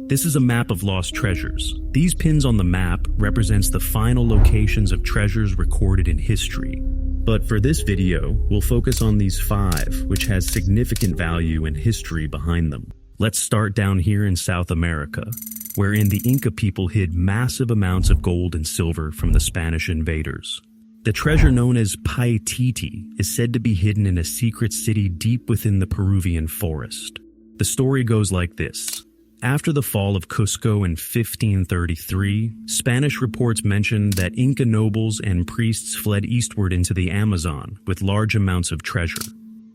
This is a map of lost treasures. These pins on the map represents the final locations of treasures recorded in history. But for this video, we'll focus on these 5, which has significant value and history behind them. Let's start down here in South America, wherein the Inca people hid massive amounts of gold and silver from the Spanish invaders. The treasure known as Paititi is said to be hidden in a secret city deep within the Peruvian forest. The story goes like this. After the fall of Cusco in 1533, Spanish reports mention that Inca nobles and priests fled eastward into the Amazon with large amounts of treasure,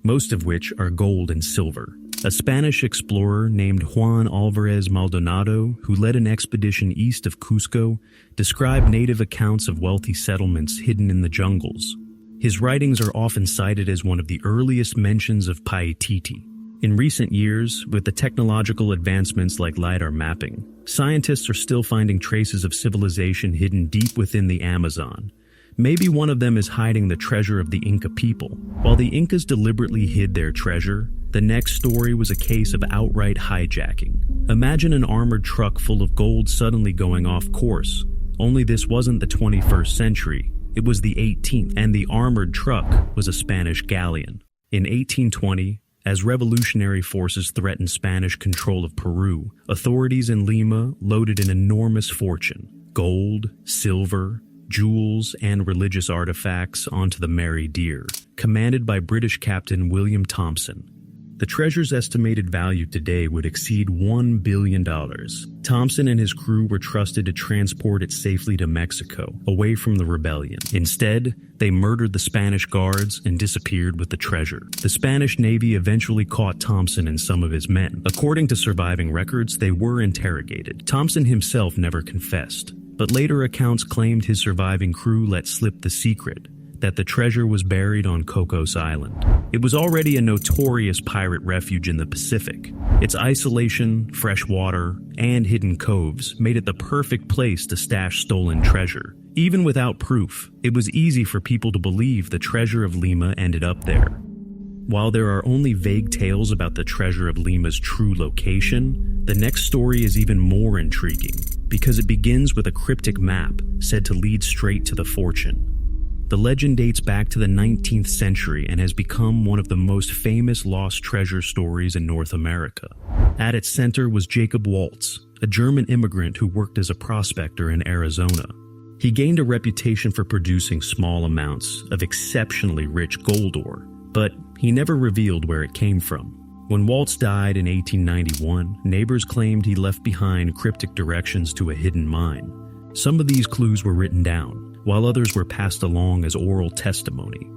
most of which are gold and silver. A Spanish explorer named Juan Alvarez Maldonado, who led an expedition east of Cusco, described native accounts of wealthy settlements hidden in the jungles. His writings are often cited as one of the earliest mentions of Paititi. In recent years, with the technological advancements like LiDAR mapping, scientists are still finding traces of civilization hidden deep within the Amazon. Maybe one of them is hiding the treasure of the Inca people. While the Incas deliberately hid their treasure, the next story was a case of outright hijacking. Imagine an armored truck full of gold suddenly going off course. Only this wasn't the 21st century, it was the 18th, and the armored truck was a Spanish galleon. In 1820, as revolutionary forces threatened Spanish control of Peru, authorities in Lima loaded an enormous fortune, gold, silver, jewels, and religious artifacts onto the Mary Deer, commanded by British Captain William Thompson. The treasure's estimated value today would exceed $1 billion. Thompson and his crew were trusted to transport it safely to Mexico, away from the rebellion. Instead, they murdered the Spanish guards and disappeared with the treasure. The Spanish Navy eventually caught Thompson and some of his men. According to surviving records, they were interrogated. Thompson himself never confessed, but later accounts claimed his surviving crew let slip the secret that the treasure was buried on Cocos Island. It was already a notorious pirate refuge in the Pacific. Its isolation, fresh water, and hidden coves made it the perfect place to stash stolen treasure. Even without proof, it was easy for people to believe the treasure of Lima ended up there. While there are only vague tales about the treasure of Lima's true location, the next story is even more intriguing because it begins with a cryptic map said to lead straight to the fortune. The legend dates back to the 19th century and has become one of the most famous lost treasure stories in North America. At its center was Jacob Waltz, a German immigrant who worked as a prospector in Arizona. He gained a reputation for producing small amounts of exceptionally rich gold ore, but he never revealed where it came from. When Waltz died in 1891, neighbors claimed he left behind cryptic directions to a hidden mine. Some of these clues were written down, while others were passed along as oral testimony.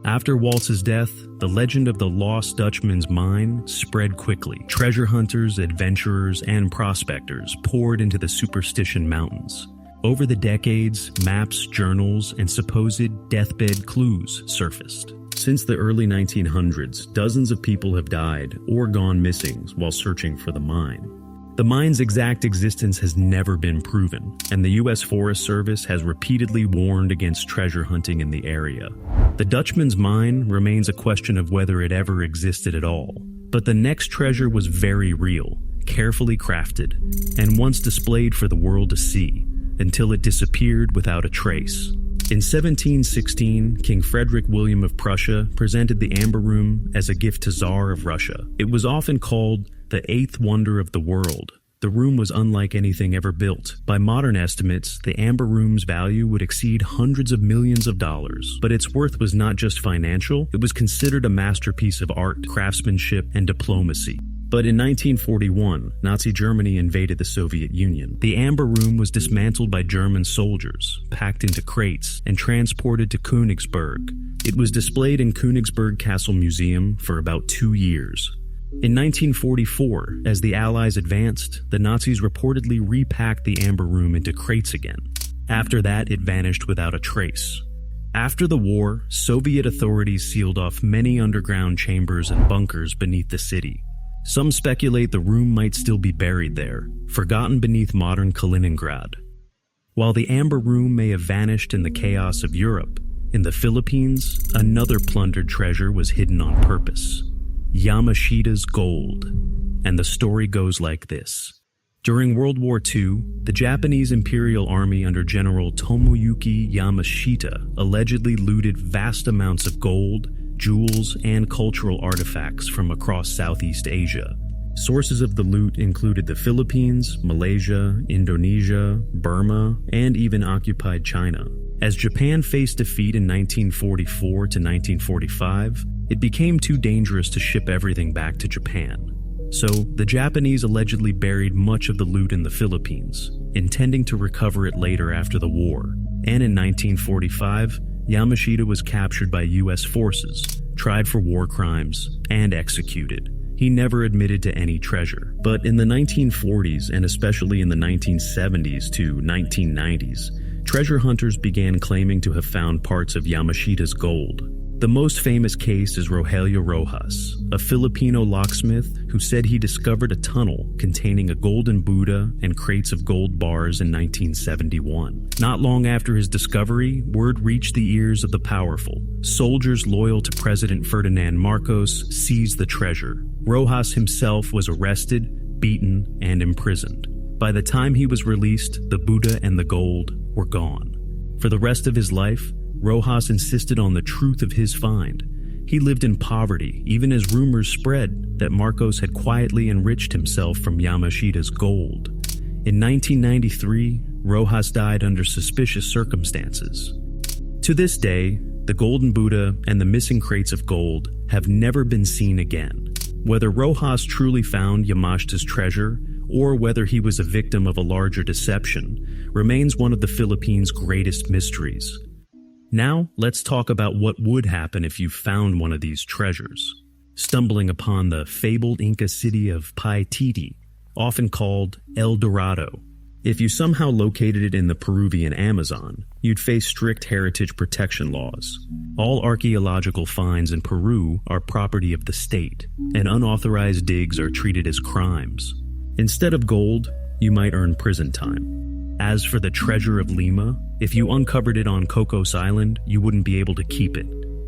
After Waltz's death, the legend of the lost Dutchman's mine spread quickly. Treasure hunters, adventurers, and prospectors poured into the Superstition Mountains. Over the decades, maps, journals, and supposed deathbed clues surfaced. Since the early 1900s, dozens of people have died or gone missing while searching for the mine. The mine's exact existence has never been proven, and the U.S. Forest Service has repeatedly warned against treasure hunting in the area. The Dutchman's mine remains a question of whether it ever existed at all, but the next treasure was very real, carefully crafted, and once displayed for the world to see, until it disappeared without a trace. In 1716, King Frederick William of Prussia presented the Amber Room as a gift to Tsar of Russia. It was often called the eighth wonder of the world. The room was unlike anything ever built. By modern estimates, the Amber Room's value would exceed hundreds of millions of dollars. But its worth was not just financial, it was considered a masterpiece of art, craftsmanship, and diplomacy. But in 1941, Nazi Germany invaded the Soviet Union. The Amber Room was dismantled by German soldiers, packed into crates, and transported to Königsberg. It was displayed in Königsberg Castle Museum for about 2 years. In 1944, as the Allies advanced, the Nazis reportedly repacked the Amber Room into crates again. After that, it vanished without a trace. After the war, Soviet authorities sealed off many underground chambers and bunkers beneath the city. Some speculate the room might still be buried there, forgotten beneath modern Kaliningrad. While the Amber Room may have vanished in the chaos of Europe, in the Philippines, another plundered treasure was hidden on purpose. Yamashita's gold. And the story goes like this. During World War II, the Japanese Imperial Army under General Tomoyuki Yamashita allegedly looted vast amounts of gold, jewels, and cultural artifacts from across Southeast Asia. Sources of the loot included the Philippines, Malaysia, Indonesia, Burma, and even occupied China. As Japan faced defeat in 1944 to 1945, it became too dangerous to ship everything back to Japan. So, the Japanese allegedly buried much of the loot in the Philippines, intending to recover it later after the war. And in 1945, Yamashita was captured by US forces, tried for war crimes, and executed. He never admitted to any treasure. But in the 1940s, and especially in the 1970s to 1990s, treasure hunters began claiming to have found parts of Yamashita's gold. The most famous case is Rogelio Rojas, a Filipino locksmith who said he discovered a tunnel containing a golden Buddha and crates of gold bars in 1971. Not long after his discovery, word reached the ears of the powerful. Soldiers loyal to President Ferdinand Marcos seized the treasure. Rojas himself was arrested, beaten, and imprisoned. By the time he was released, the Buddha and the gold were gone. For the rest of his life, Rojas insisted on the truth of his find. He lived in poverty, even as rumors spread that Marcos had quietly enriched himself from Yamashita's gold. In 1993, Rojas died under suspicious circumstances. To this day, the golden Buddha and the missing crates of gold have never been seen again. Whether Rojas truly found Yamashita's treasure, or whether he was a victim of a larger deception, remains one of the Philippines' greatest mysteries. Now, let's talk about what would happen if you found one of these treasures. Stumbling upon the fabled Inca city of Paititi, often called El Dorado. If you somehow located it in the Peruvian Amazon, you'd face strict heritage protection laws. All archaeological finds in Peru are property of the state, and unauthorized digs are treated as crimes. Instead of gold, you might earn prison time. As for the treasure of Lima, if you uncovered it on Cocos Island, you wouldn't be able to keep it.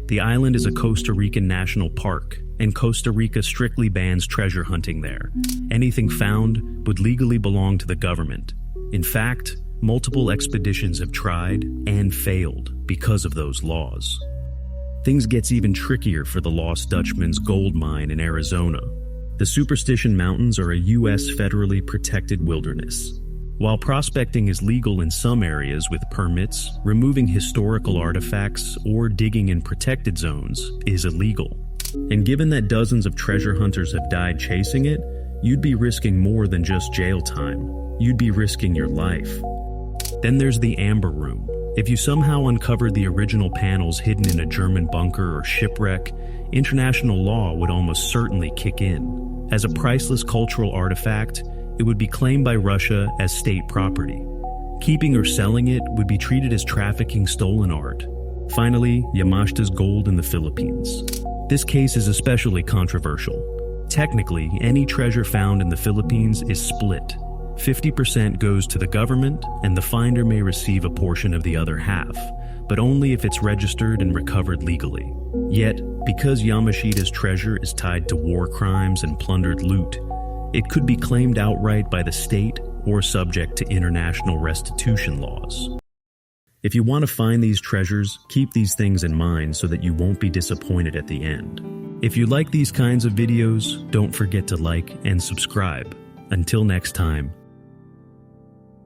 The island is a Costa Rican national park, and Costa Rica strictly bans treasure hunting there. Anything found would legally belong to the government. In fact, multiple expeditions have tried and failed because of those laws. Things gets even trickier for the Lost Dutchman's gold mine in Arizona. The Superstition Mountains are a U.S. federally protected wilderness. While prospecting is legal in some areas with permits, removing historical artifacts or digging in protected zones is illegal. And given that dozens of treasure hunters have died chasing it, you'd be risking more than just jail time. You'd be risking your life. Then there's the Amber Room. If you somehow uncovered the original panels hidden in a German bunker or shipwreck, international law would almost certainly kick in. As a priceless cultural artifact, it would be claimed by Russia as state property. Keeping or selling it would be treated as trafficking stolen art. Finally, Yamashita's gold in the Philippines. This case is especially controversial. Technically, any treasure found in the Philippines is split. 50% goes to the government, and the finder may receive a portion of the other half, but only if it's registered and recovered legally. Yet, because Yamashita's treasure is tied to war crimes and plundered loot, it could be claimed outright by the state or subject to international restitution laws. If you want to find these treasures, keep these things in mind so that you won't be disappointed at the end. If you like these kinds of videos, don't forget to like and subscribe. Until next time,